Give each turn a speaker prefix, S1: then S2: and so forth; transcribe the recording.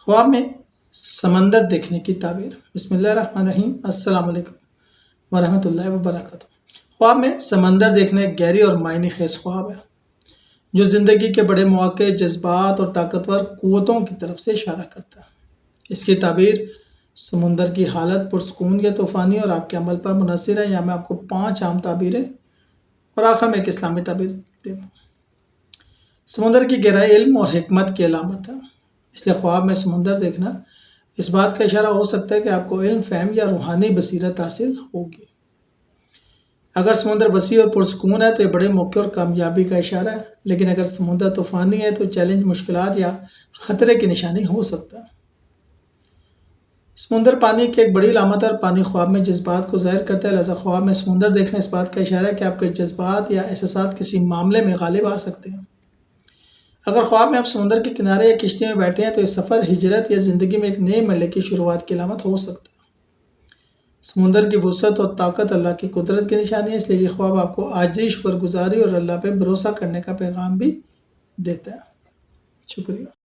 S1: خواب میں سمندر دیکھنے کی تعبیر۔ بسم اللہ الرحمن الرحیم۔ السلام علیکم ورحمۃ اللہ وبرکاتہ۔ خواب میں سمندر دیکھنا ایک گہری اور معنی خیز خواب ہے جو زندگی کے بڑے مواقع، جذبات اور طاقتور قوتوں کی طرف سے اشارہ کرتا ہے۔ اس کی تعبیر سمندر کی حالت پرسکون یا طوفانی اور آپ کے عمل پر منحصر ہے۔ یہاں میں آپ کو 5 عام تعبیریں اور آخر میں ایک اسلامی تعبیر دیتا ہوں۔ سمندر کی گہرائی علم اور حکمت کی علامت ہے، اس لیے خواب میں سمندر دیکھنا اس بات کا اشارہ ہو سکتا ہے کہ آپ کو علم، فہم یا روحانی بصیرت حاصل ہوگی۔ اگر سمندر وسیع اور پرسکون ہے تو یہ بڑے موقع اور کامیابی کا اشارہ ہے، لیکن اگر سمندر طوفانی ہے تو چیلنج، مشکلات یا خطرے کی نشانی ہو سکتا ہے۔ سمندر پانی کی ایک بڑی علامت ہے اور پانی خواب میں جذبات کو ظاہر کرتا ہے، لہذا خواب میں سمندر دیکھنا اس بات کا اشارہ ہے کہ آپ کے جذبات یا احساسات کسی معاملے میں غالب آ سکتے ہیں۔ اگر خواب میں آپ سمندر کے کنارے یا کشتی میں بیٹھے ہیں تو یہ سفر، ہجرت یا زندگی میں ایک نئے مرحلے کی شروعات کی علامت ہو سکتا ہے۔ سمندر کی وسعت اور طاقت اللہ کی قدرت کی نشانی ہے، اس لیے یہ خواب آپ کو عاجزی، شکر گزاری اور اللہ پہ بھروسہ کرنے کا پیغام بھی دیتا ہے۔ شکریہ۔